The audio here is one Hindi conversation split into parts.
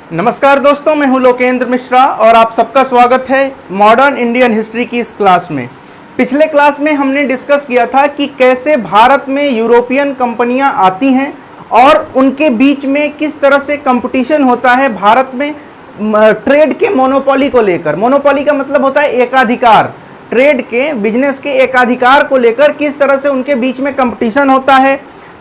नमस्कार दोस्तों, मैं हूं लोकेंद्र मिश्रा और आप सबका स्वागत है मॉडर्न इंडियन हिस्ट्री की इस क्लास में। पिछले क्लास में हमने डिस्कस किया था कि कैसे भारत में यूरोपियन कंपनियां आती हैं और उनके बीच में किस तरह से कंपटीशन होता है भारत में ट्रेड के मोनोपोली को लेकर। मोनोपोली का मतलब होता है एकाधिकार, ट्रेड के बिजनेस के एकाधिकार को लेकर किस तरह से उनके बीच में कंपटीशन होता है,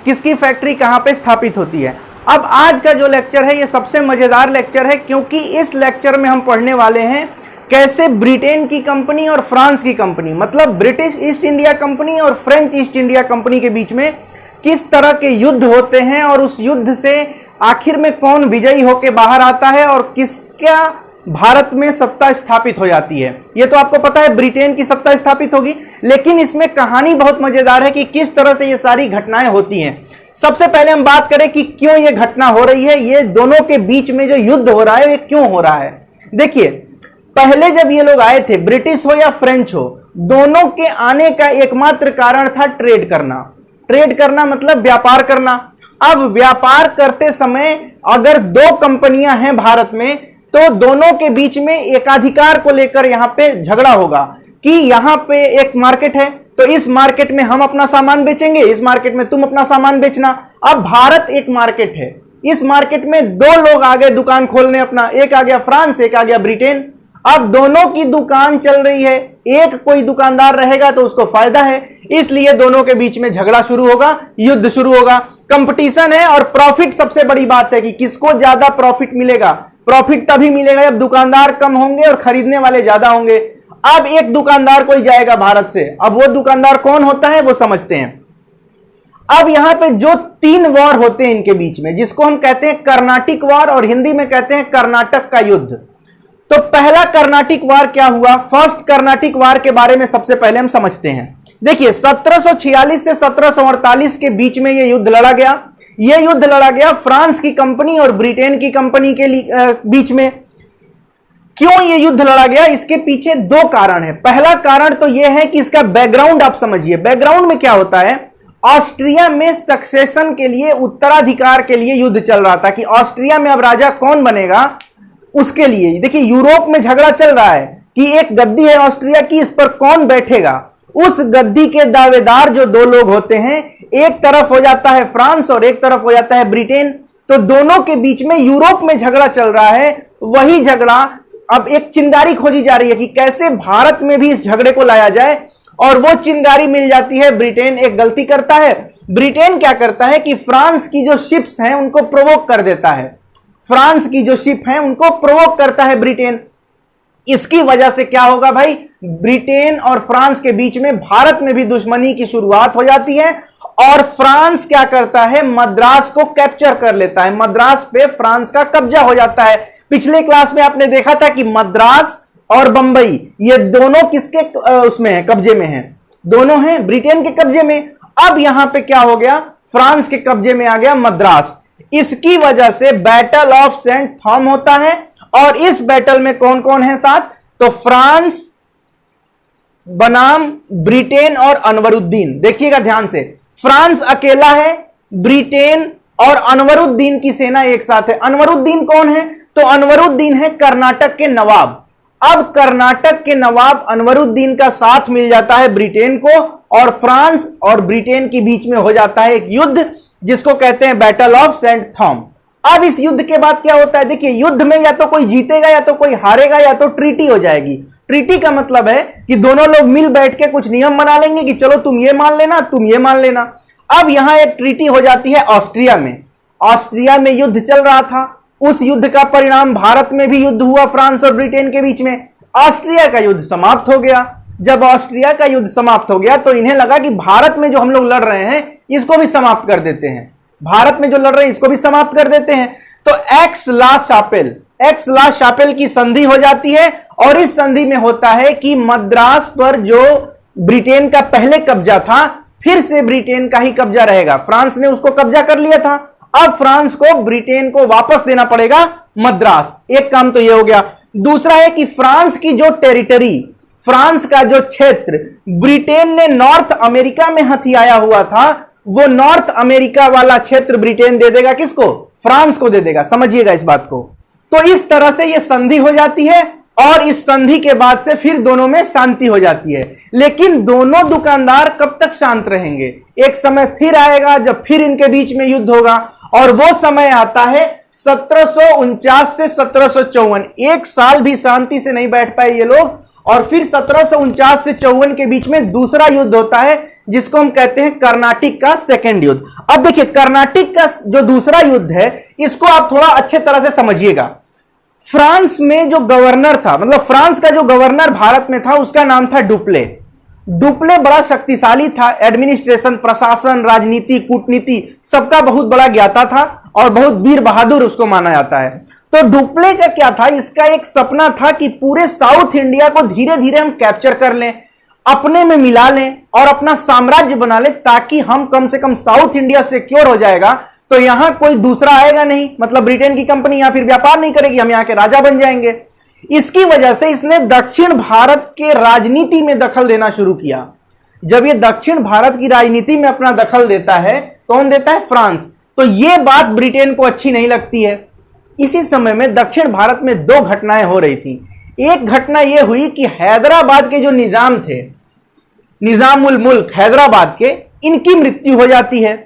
किसकी फैक्ट्री कहाँ पे स्थापित होती है। अब आज का जो लेक्चर है ये सबसे मजेदार लेक्चर है, क्योंकि इस लेक्चर में हम पढ़ने वाले हैं कैसे ब्रिटेन की कंपनी और फ्रांस की कंपनी, मतलब ब्रिटिश ईस्ट इंडिया कंपनी और फ्रेंच ईस्ट इंडिया कंपनी के बीच में किस तरह के युद्ध होते हैं और उस युद्ध से आखिर में कौन विजयी होकर बाहर आता है और किसका भारत में सत्ता स्थापित हो जाती है। ये तो आपको पता है ब्रिटेन की सत्ता स्थापित होगी, लेकिन इसमें कहानी बहुत मजेदार है कि किस तरह से ये सारी घटनाएं होती हैं। सबसे पहले हम बात करें कि क्यों ये घटना हो रही है, ये दोनों के बीच में जो युद्ध हो रहा है ये क्यों हो रहा है। देखिए, पहले जब ये लोग आए थे, ब्रिटिश हो या फ्रेंच हो, दोनों के आने का एकमात्र कारण था ट्रेड करना। ट्रेड करना मतलब व्यापार करना। अब व्यापार करते समय अगर दो कंपनियां हैं भारत में, तो दोनों के बीच में एकाधिकार को लेकर यहां पे झगड़ा होगा कि यहां पे एक मार्केट है तो इस मार्केट में हम अपना सामान बेचेंगे, इस मार्केट में तुम अपना सामान बेचना। अब भारत एक मार्केट है, इस मार्केट में दो लोग आ गए दुकान खोलने अपना, एक आ गया फ्रांस, एक आ गया ब्रिटेन। अब दोनों की दुकान चल रही है, एक कोई दुकानदार रहेगा तो उसको फायदा है, इसलिए दोनों के बीच में झगड़ा शुरू होगा, युद्ध शुरू होगा। कंपटीशन है और प्रॉफिट सबसे बड़ी बात है कि किसको ज्यादा प्रॉफिट मिलेगा। प्रॉफिट तभी मिलेगा जब दुकानदार कम होंगे और खरीदने वाले ज्यादा होंगे। अब एक दुकानदार कोई जाएगा भारत से, अब वो दुकानदार कौन होता है वो समझते हैं। अब यहां पे जो तीन वॉर होते हैं इनके बीच में, जिसको हम कहते हैं कर्नाटिक वॉर और हिंदी में कहते हैं कर्नाटक का युद्ध। तो पहला कर्नाटिक वार क्या हुआ, फर्स्ट कर्नाटिक वार के बारे में सबसे पहले हम समझते हैं। देखिए, 1746 से 1748 के बीच में यह युद्ध लड़ा गया। यह युद्ध लड़ा गया फ्रांस की कंपनी और ब्रिटेन की कंपनी के बीच में। क्यों यह युद्ध लड़ा गया, इसके पीछे दो कारण है। पहला कारण तो यह है कि इसका बैकग्राउंड आप समझिए। बैकग्राउंड में क्या होता है, ऑस्ट्रिया में सक्सेशन के लिए, उत्तराधिकार के लिए युद्ध चल रहा था कि ऑस्ट्रिया में अब राजा कौन बनेगा, उसके लिए। देखिए, यूरोप में झगड़ा चल रहा है कि एक गद्दी है ऑस्ट्रिया की, इस पर कौन बैठेगा। उस गद्दी के दावेदार जो दो लोग होते हैं, एक तरफ हो जाता है फ्रांस और एक तरफ हो जाता है ब्रिटेन। तो दोनों के बीच में यूरोप में झगड़ा चल रहा है। वही झगड़ा अब एक चिंगारी खोजी जा रही है कि कैसे भारत में भी इस झगड़े को लाया जाए, और वो चिंगारी मिल जाती है। ब्रिटेन एक गलती करता है। ब्रिटेन क्या करता है कि फ्रांस की जो शिप्स हैं उनको प्रोवोक कर देता है। फ्रांस की जो शिप हैं उनको प्रोवोक करता है ब्रिटेन। इसकी वजह से क्या होगा भाई, ब्रिटेन और फ्रांस के बीच में भारत में भी दुश्मनी की शुरुआत हो जाती है। और फ्रांस क्या करता है, मद्रास को कैप्चर कर लेता है। मद्रास पे फ्रांस का कब्जा हो जाता है। पिछले क्लास में आपने देखा था कि मद्रास और बंबई ये दोनों किसके उसमें है, कब्जे में हैं, दोनों हैं ब्रिटेन के कब्जे में। अब यहां पे क्या हो गया, फ्रांस के कब्जे में आ गया मद्रास। इसकी वजह से बैटल ऑफ सेंट थॉम होता है। और इस बैटल में कौन कौन है साथ, तो फ्रांस बनाम ब्रिटेन और अनवरुद्दीन। देखिएगा ध्यान से, फ्रांस अकेला है, ब्रिटेन और अनवरुद्दीन की सेना एक साथ है। अनवरुद्दीन कौन है, तो अनवरुद्दीन है कर्नाटक के नवाब। अब कर्नाटक के नवाब अनवरुद्दीन का साथ मिल जाता है ब्रिटेन को, और फ्रांस और ब्रिटेन के बीच में हो जाता है एक युद्ध जिसको कहते हैं बैटल ऑफ सेंट थॉम। अब इस युद्ध के बाद क्या होता है, देखिए, युद्ध में या तो कोई जीतेगा या तो कोई हारेगा या तो ट्रीटी हो जाएगी। ट्रीटी का मतलब है कि दोनों लोग मिल बैठ के कुछ नियम बना लेंगे कि चलो तुम ये मान लेना, तुम ये मान लेना। अब यहां एक ट्रीटी हो जाती है ऑस्ट्रिया में। ऑस्ट्रिया में युद्ध चल रहा था, उस युद्ध का परिणाम भारत में भी युद्ध हुआ फ्रांस और ब्रिटेन के बीच में। ऑस्ट्रिया का युद्ध समाप्त हो गया। जब ऑस्ट्रिया का युद्ध समाप्त हो गया तो इन्हें लगा कि भारत में जो हम लोग लड़ रहे हैं इसको भी समाप्त कर देते हैं, भारत में जो लड़ रहे हैं इसको भी समाप्त कर देते हैं। तो एक्स ला शापेल की संधि हो जाती है, और इस संधि में होता है कि मद्रास पर जो ब्रिटेन का पहले कब्जा था, फिर से ब्रिटेन का ही कब्जा रहेगा। फ्रांस ने उसको कब्जा कर लिया था, अब फ्रांस को ब्रिटेन को वापस देना पड़ेगा मद्रास। एक काम तो यह हो गया। दूसरा है कि फ्रांस की जो टेरिटरी, फ्रांस का जो क्षेत्र ब्रिटेन ने नॉर्थ अमेरिका में हथियाया हुआ था, वो नॉर्थ अमेरिका वाला क्षेत्र ब्रिटेन दे देगा किसको, फ्रांस को दे देगा। समझिएगा इस बात को। तो इस तरह से यह संधि हो जाती है और इस संधि के बाद से फिर दोनों में शांति हो जाती है। लेकिन दोनों दुकानदार कब तक शांत रहेंगे? एक समय फिर आएगा जब फिर इनके बीच में युद्ध होगा, और वो समय आता है 1749 से 1754। एक साल भी शांति से नहीं बैठ पाए ये लोग, और फिर 1749 से 54 के बीच में दूसरा युद्ध होता है जिसको हम कहते हैं कर्नाटिक का सेकेंड युद्ध। अब देखिए, कर्नाटिक का जो दूसरा युद्ध है इसको आप थोड़ा अच्छे तरह से समझिएगा। फ्रांस में जो गवर्नर था, मतलब फ्रांस का जो गवर्नर भारत में था, उसका नाम था डुप्ले। डुप्ले बड़ा शक्तिशाली था, एडमिनिस्ट्रेशन, प्रशासन, राजनीति, कूटनीति सबका बहुत बड़ा ज्ञाता था और बहुत वीर बहादुर उसको माना जाता है। तो डुप्ले का क्या था, इसका एक सपना था कि पूरे साउथ इंडिया को धीरे धीरे हम कैप्चर कर लें, अपने में मिला लें और अपना साम्राज्य बना लें, ताकि हम कम से कम साउथ इंडिया सिक्योर हो जाएगा तो यहां कोई दूसरा आएगा नहीं, मतलब ब्रिटेन की कंपनी यहां फिर व्यापार नहीं करेगी, हम यहां के राजा बन जाएंगे। इसकी वजह से इसने दक्षिण भारत के राजनीति में दखल देना शुरू किया। जब ये दक्षिण भारत की राजनीति में अपना दखल देता है, कौन देता है? फ्रांस। तो ये बात ब्रिटेन को अच्छी नहीं लगती है। इसी समय में दक्षिण भारत में दो घटनाएं हो रही थी। एक घटना यह हुई कि हैदराबाद के जो निजाम थे, निजामुल मुल्क हैदराबाद के, इनकी मृत्यु हो जाती है।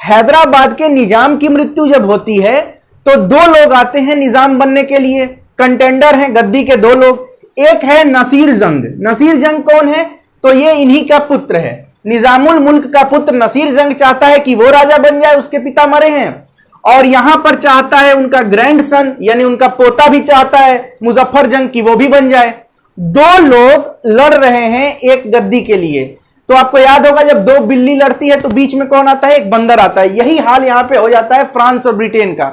हैदराबाद के निजाम की मृत्यु जब होती है तो दो लोग आते हैं निजाम बनने के लिए, कंटेंडर हैं गद्दी के दो लोग। एक है नसीर जंग। नसीर जंग कौन है? तो ये इन्हीं का पुत्र है, निजामुल मुल्क का पुत्र नसीर जंग चाहता है कि वो राजा बन जाए, उसके पिता मरे हैं, और यहां पर चाहता है उनका ग्रैंडसन यानी उनका पोता भी चाहता है मुजफ्फर जंग की वो भी बन जाए। दो लोग लड़ रहे हैं एक गद्दी के लिए। तो आपको याद होगा जब दो बिल्ली लड़ती है तो बीच में कौन आता है? एक बंदर आता है। यही हाल यहां पे हो जाता है फ्रांस और ब्रिटेन का।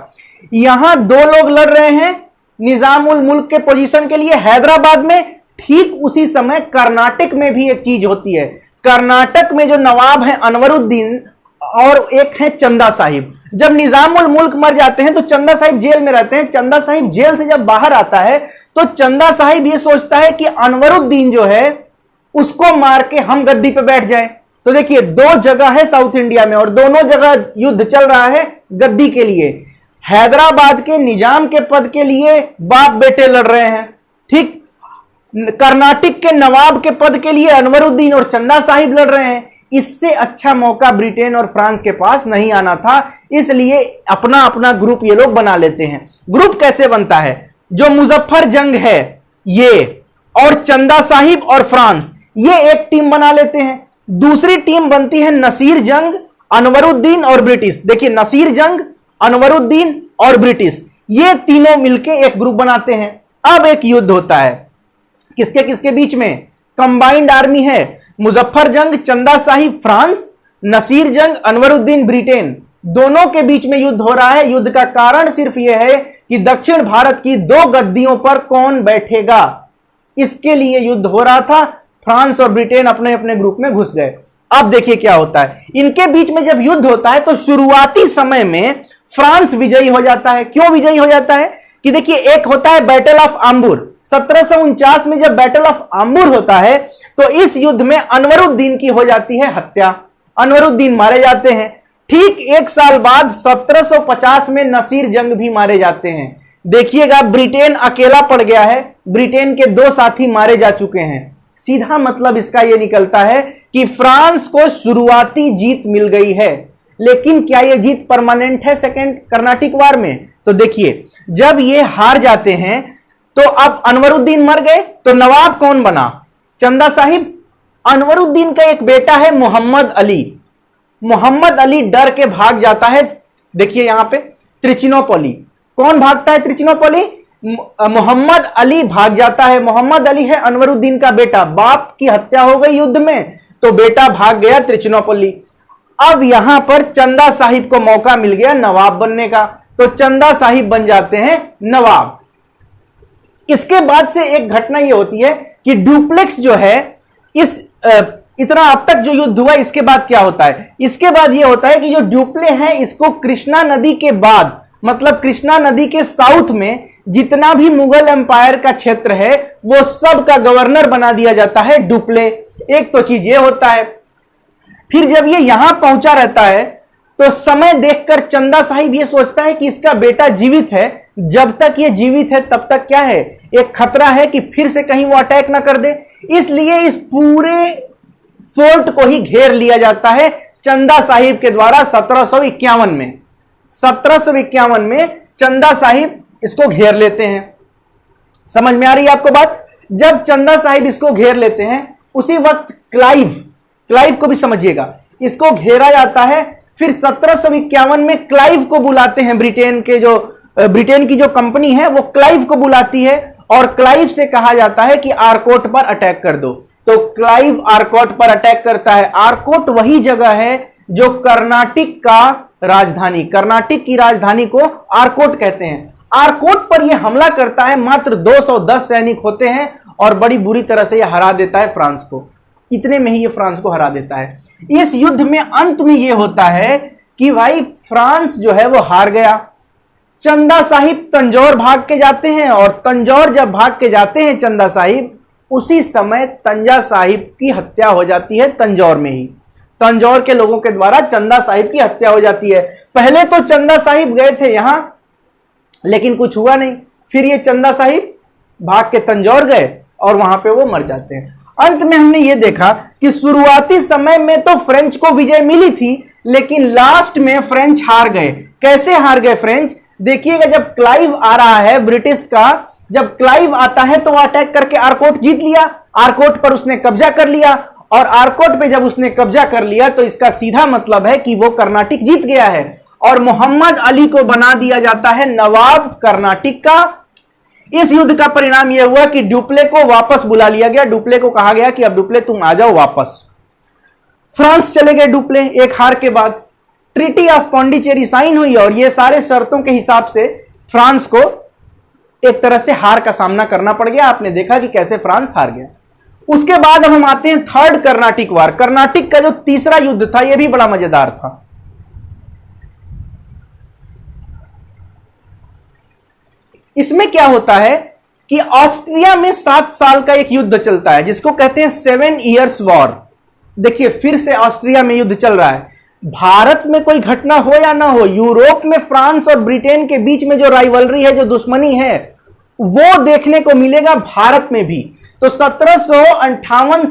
यहां दो लोग लड़ रहे हैं निजामुल मुल्क के पोजीशन के लिए हैदराबाद में। ठीक उसी समय कर्नाटक में भी एक चीज होती है। कर्नाटक में जो नवाब है अनवरुद्दीन और एक है चंदा साहिब। जब निजामुल मुल्क मर जाते हैं तो चंदा साहिब जेल में रहते हैं। चंदा साहिब जेल से जब बाहर आता है तो चंदा साहिब ये सोचता है कि अनवरुद्दीन जो है उसको मार के हम गद्दी पे बैठ जाएं। तो देखिए, दो जगह है साउथ इंडिया में और दोनों जगह युद्ध चल रहा है गद्दी के लिए। हैदराबाद के निजाम के पद के लिए बाप बेटे लड़ रहे हैं, ठीक। कर्नाटक के नवाब के पद के लिए अनवरुद्दीन और चंदा साहिब लड़ रहे हैं। इससे अच्छा मौका ब्रिटेन और फ्रांस के पास नहीं आना था, इसलिए अपना अपना ग्रुप ये लोग बना लेते हैं। ग्रुप कैसे बनता है? जो मुजफ्फर जंग है ये और चंदा साहिब और फ्रांस, ये एक टीम बना लेते हैं। दूसरी टीम बनती है नसीर जंग, अनवरुद्दीन और ब्रिटिश। देखिए, नसीर जंग, अनवरुद्दीन और ब्रिटिश, ये तीनों मिलकर एक ग्रुप बनाते हैं। अब एक युद्ध होता है, किसके किसके बीच में? कंबाइंड आर्मी है, मुजफ्फर जंग चंदा साहिब फ्रांस, नसीर जंग अनवरुद्दीन ब्रिटेन, दोनों के बीच में युद्ध हो रहा है। युद्ध का कारण सिर्फ यह है कि दक्षिण भारत की दो गद्दियों पर कौन बैठेगा, इसके लिए युद्ध हो रहा था। फ्रांस और ब्रिटेन अपने अपने ग्रुप में घुस गए। अब देखिए क्या होता है, इनके बीच में जब युद्ध होता है तो शुरुआती समय में फ्रांस विजयी हो जाता है। क्यों विजयी हो जाता है? कि देखिए, एक होता है बैटल ऑफ आम्बुर। 1749 में जब बैटल ऑफ आम्बुर होता है तो इस युद्ध में अनवरुद्दीन की हो जाती है हत्या, अनवरुद्दीन मारे जाते हैं। ठीक एक साल बाद 1750 में नसीर जंग भी मारे जाते हैं। देखिएगा, ब्रिटेन अकेला पड़ गया है, ब्रिटेन के दो साथी मारे जा चुके हैं। सीधा मतलब इसका यह निकलता है कि फ्रांस को शुरुआती जीत मिल गई है, लेकिन क्या यह जीत परमानेंट है सेकेंड कर्नाटिक वार में? तो देखिए, जब ये हार जाते हैं तो अब अनवरुद्दीन मर गए तो नवाब कौन बना? चंदा साहिब। अनवरुद्दीन का एक बेटा है मोहम्मद अली। मोहम्मद अली डर के भाग जाता है। देखिए यहां पे त्रिचिनोपोली। कौन भागता है त्रिचिनोपोली? मोहम्मद अली भाग जाता है। मोहम्मद अली है अनवरुद्दीन का बेटा। बाप की हत्या हो गई युद्ध में तो बेटा भाग गया त्रिचिनोपोली। अब यहां पर चंदा साहिब को मौका मिल गया नवाब बनने का, तो चंदा साहिब बन जाते हैं नवाब। इसके बाद से एक घटना यह होती है कि डुप्लेक्स जो है, इस इतना अब तक जो युद्ध हुआ, इसके बाद क्या होता है? इसके बाद यह होता है कि जो डुप्ले हैं इसको कृष्णा नदी के बाद, मतलब कृष्णा नदी के साउथ में जितना भी मुगल एम्पायर का क्षेत्र है वो सब का गवर्नर बना दिया जाता है डुप्ले। एक तो चीज ये होता है। फिर जब ये यहां पहुंचा रहता है तो समय देखकर चंदा साहिब ये सोचता है कि इसका बेटा जीवित है, जब तक ये जीवित है तब तक क्या है, एक खतरा है कि फिर से कहीं वो अटैक ना कर दे। इसलिए इस पूरे फोर्ट को ही घेर लिया जाता है चंदा साहिब के द्वारा 1751 में। 1751 में चंदा साहिब इसको घेर लेते हैं। समझ में आ रही है आपको बात? जब चंदा साहिब इसको घेर लेते हैं उसी वक्त क्लाइव को भी समझिएगा, इसको घेरा जाता है। फिर 1751 में क्लाइव को बुलाते हैं, ब्रिटेन की जो कंपनी है वो क्लाइव को बुलाती है और क्लाइव से कहा जाता है कि आरकोट पर अटैक कर दो। तो क्लाइव आरकोट पर अटैक करता है। आरकोट वही जगह है जो कर्नाटक की राजधानी को आरकोट कहते हैं। आरकोट पर यह हमला करता है। मात्र 210 सैनिक होते हैं और बड़ी बुरी तरह से यह हरा देता है फ्रांस को। इतने में ही ये फ्रांस को हरा देता है। इस युद्ध में अंत में यह होता है कि भाई फ्रांस जो है वो हार गया। चंदा साहिब तंजौर भाग के जाते हैं और तंजौर जब भाग के जाते हैं चंदा साहिब, उसी समय तंजा साहिब की हत्या हो जाती है। तंजौर में ही तंजौर के लोगों के द्वारा चंदा साहिब की हत्या हो जाती है। पहले तो चंदा साहिब गए थे यहां, लेकिन कुछ हुआ नहीं। फिर ये चंदा साहिब भाग के तंजौर गए और वहां पे वो मर जाते हैं। अंत में हमने ये देखा कि शुरुआती समय में तो फ्रेंच को विजय मिली थी, लेकिन लास्ट में फ्रेंच हार गए। कैसे हार गए फ्रेंच? देखिएगा, जब क्लाइव आ रहा है ब्रिटिश का, जब क्लाइव आता है तो वो अटैक करके आरकोट जीत लिया। आरकोट पर उसने कब्जा कर लिया और आरकोट पे जब उसने कब्जा कर लिया तो इसका सीधा मतलब है कि वो कर्नाटक जीत गया है और मोहम्मद अली को बना दिया जाता है नवाब कर्नाटक का। इस युद्ध का परिणाम यह हुआ कि डुप्ले को वापस बुला लिया गया। डुप्ले को कहा गया कि अब डुप्ले तुम आ जाओ वापस। फ्रांस चले गए डुप्ले एक हार के बाद। ट्रीटी ऑफ पौंडीचेरी साइन हुई और ये सारे शर्तों के हिसाब से फ्रांस को एक तरह से हार का सामना करना पड़ गया। आपने देखा कि कैसे फ्रांस हार गया। उसके बाद अब हम आते हैं थर्ड कर्नाटिक वार। कर्नाटक का जो तीसरा युद्ध था यह भी बड़ा मजेदार था। इसमें क्या होता है कि ऑस्ट्रिया में 7 साल का एक युद्ध चलता है जिसको कहते हैं 7 इयर्स वॉर। देखिए, फिर से ऑस्ट्रिया में युद्ध चल रहा है। भारत में कोई घटना हो या ना हो, यूरोप में फ्रांस और ब्रिटेन के बीच में जो राइवलरी है, जो दुश्मनी है, वो देखने को मिलेगा भारत में भी। तो 1756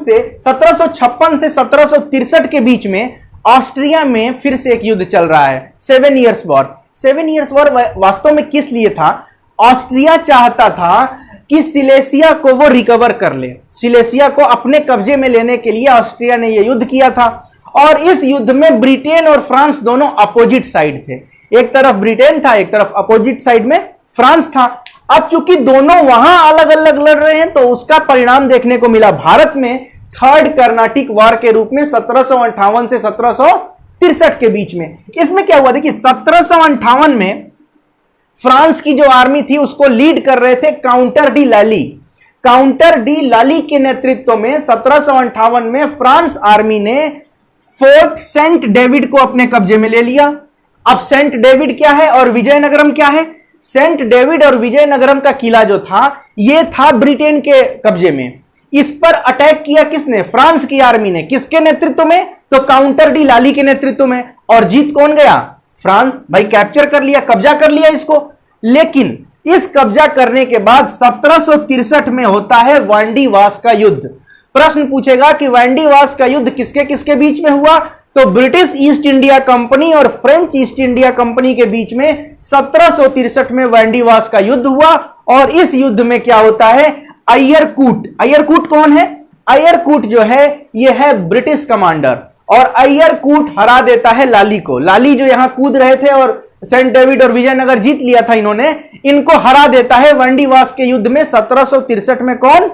से 1763 के बीच में ऑस्ट्रिया में फिर से एक युद्ध चल रहा है, 7 इयर्स वॉर। 7 इयर्स वॉर वास्तव में किस लिए था? ऑस्ट्रिया चाहता था कि सिलेसिया को वो रिकवर कर ले। सिलेसिया को अपने कब्जे में लेने के लिए ऑस्ट्रिया ने यह युद्ध किया था और इस युद्ध में ब्रिटेन और फ्रांस दोनों अपोजिट साइड थे। एक तरफ ब्रिटेन था, एक तरफ अपोजिट साइड में फ्रांस था। अब चूंकि दोनों वहां अलग अलग लड़ रहे हैं तो उसका परिणाम देखने को मिला भारत में थर्ड कर्नाटिक वार के रूप में 1758 से 1763 के बीच में। इसमें क्या हुआ? देखिए, 1758 में फ्रांस की जो आर्मी थी उसको लीड कर रहे थे काउंटर डी लाली। काउंटर डी लाली के नेतृत्व में 1758 में फ्रांस आर्मी ने फोर्ट सेंट डेविड को अपने कब्जे में ले लिया। अब सेंट डेविड क्या है और विजयनगरम क्या है? सेंट डेविड और विजयनगरम का किला जो था यह था ब्रिटेन के कब्जे में। इस पर अटैक किया किसने? फ्रांस की आर्मी ने। किसके नेतृत्व में? तो काउंटर डी लाली के नेतृत्व में। और जीत कौन गया? फ्रांस। भाई कैप्चर कर लिया, कब्जा कर लिया इसको। लेकिन इस कब्जा करने के बाद 1763 में होता है वांडीवास का युद्ध। प्रश्न पूछेगा कि वांडीवास का युद्ध किसके किसके बीच में हुआ? तो ब्रिटिश ईस्ट इंडिया कंपनी और फ्रेंच ईस्ट इंडिया कंपनी के बीच में 1763 में वांडीवास का युद्ध हुआ। और इस युद्ध में क्या होता है? अयरकूट। अयरकूट कौन है? अयरकूट जो है यह है ब्रिटिश कमांडर और अयरकूट हरा देता है लाली को। लाली जो यहां कूद रहे थे और सेंट डेविड और विजयनगर जीत लिया था इन्होंने, इनको हरा देता है वांडीवास के युद्ध में 1763 में। कौन?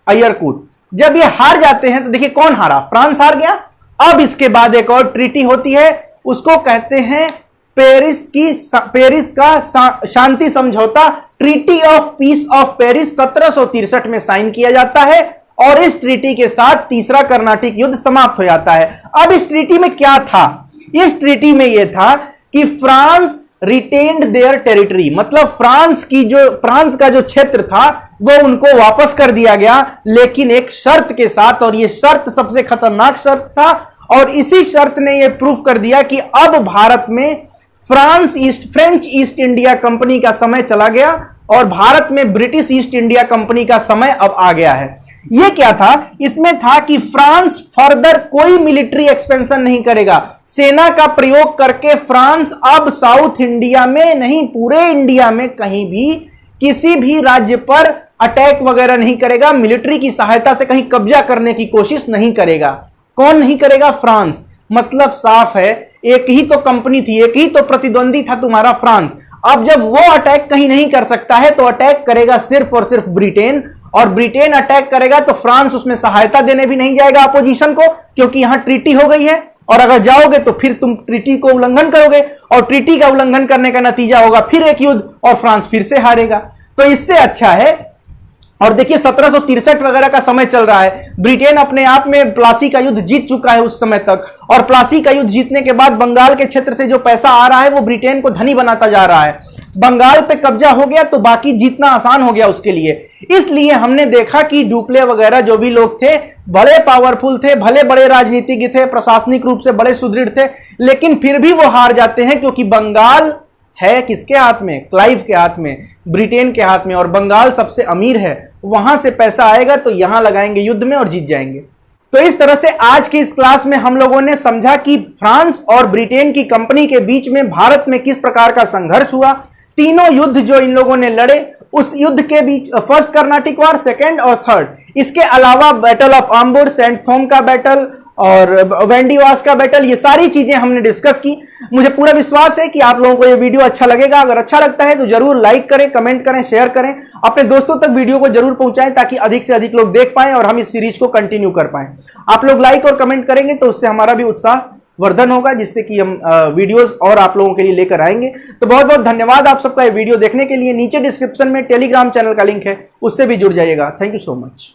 अयरकूट। जब ये हार जाते हैं तो देखिए कौन हारा? फ्रांस हार गया। अब इसके बाद एक और ट्रीटी होती है, उसको कहते हैं पेरिस का शांति समझौता। Treaty of peace of Paris 1763 में साइन किया जाता है और इस ट्रीटी के साथ तीसरा कर्नाटिक युद्ध समाप्त हो जाता है। अब इस ट्रीटी में क्या था? इस ट्रीटी में यह था कि फ्रांस रिटेन्ड देयर टेरिटरी, मतलब फ्रांस का जो क्षेत्र था वो उनको वापस कर दिया गया, लेकिन एक शर्त के साथ। और यह शर्त सबसे खतरनाक शर्त था और इसी शर्त ने यह प्रूफ कर दिया कि अब भारत में फ्रेंच ईस्ट इंडिया कंपनी का समय चला गया और भारत में ब्रिटिश ईस्ट इंडिया कंपनी का समय अब आ गया है। यह क्या था? इसमें था कि फ्रांस फर्दर कोई मिलिट्री एक्सपेंशन नहीं करेगा। सेना का प्रयोग करके फ्रांस अब साउथ इंडिया में नहीं, पूरे इंडिया में कहीं भी किसी भी राज्य पर अटैक वगैरह नहीं करेगा। मिलिट्री की सहायता से कहीं कब्जा करने की कोशिश नहीं करेगा। कौन नहीं करेगा? फ्रांस। मतलब साफ है, एक ही तो कंपनी थी, एक ही तो प्रतिद्वंदी था तुम्हारा फ्रांस। अब जब वो अटैक कहीं नहीं कर सकता है तो अटैक करेगा सिर्फ और सिर्फ ब्रिटेन, और ब्रिटेन अटैक करेगा तो फ्रांस उसमें सहायता देने भी नहीं जाएगा अपोजिशन को, क्योंकि यहां ट्रीटी हो गई है। और अगर जाओगे तो फिर तुम ट्रीटी को उल्लंघन करोगे, और ट्रीटी का उल्लंघन करने का नतीजा होगा फिर एक युद्ध, और फ्रांस फिर से हारेगा। तो इससे अच्छा है। और देखिए 1763 वगैरह का समय चल रहा है। ब्रिटेन अपने आप में प्लासी का युद्ध जीत चुका है उस समय तक, और प्लासी का युद्ध जीतने के बाद बंगाल के क्षेत्र से जो पैसा आ रहा है वो ब्रिटेन को धनी बनाता जा रहा है। बंगाल पे कब्जा हो गया तो बाकी जीतना आसान हो गया उसके लिए। इसलिए हमने देखा कि डुप्ले वगैरह जो भी लोग थे बड़े पावरफुल थे, भले बड़े राजनीतिज्ञ थे, प्रशासनिक रूप से बड़े सुदृढ़ थे, लेकिन फिर भी वो हार जाते हैं, क्योंकि बंगाल है किसके हाथ में? क्लाइव के हाथ में, ब्रिटेन के हाथ में, और बंगाल सबसे अमीर है। वहां से पैसा आएगा तो यहां लगाएंगे युद्ध में और जीत जाएंगे। तो इस तरह से आज की इस क्लास में हम लोगों ने समझा कि फ्रांस और ब्रिटेन की कंपनी के बीच में भारत में किस प्रकार का संघर्ष हुआ। तीनों युद्ध जो इन लोगों ने लड़े, उस युद्ध के बीच फर्स्ट कर्नाटिक वार, सेकेंड और थर्ड, इसके अलावा बैटल ऑफ आम्बुर, सेंट थॉम का बैटल और वेंडीवास का बैटल, ये सारी चीजें हमने डिस्कस की। मुझे पूरा विश्वास है कि आप लोगों को ये वीडियो अच्छा लगेगा। अगर अच्छा लगता है तो जरूर लाइक करें, कमेंट करें, शेयर करें, अपने दोस्तों तक वीडियो को जरूर पहुंचाएं ताकि अधिक से अधिक लोग देख पाएं और हम इस सीरीज को कंटिन्यू कर पाएं। आप लोग लाइक और कमेंट करेंगे तो उससे हमारा भी उत्साह वर्धन होगा, जिससे कि हम वीडियोस और आप लोगों के लिए लेकर आएंगे। तो बहुत बहुत धन्यवाद आप सबका ये वीडियो देखने के लिए। नीचे डिस्क्रिप्शन में टेलीग्राम चैनल का लिंक है, उससे भी जुड़ जाइएगा। Thank you so much.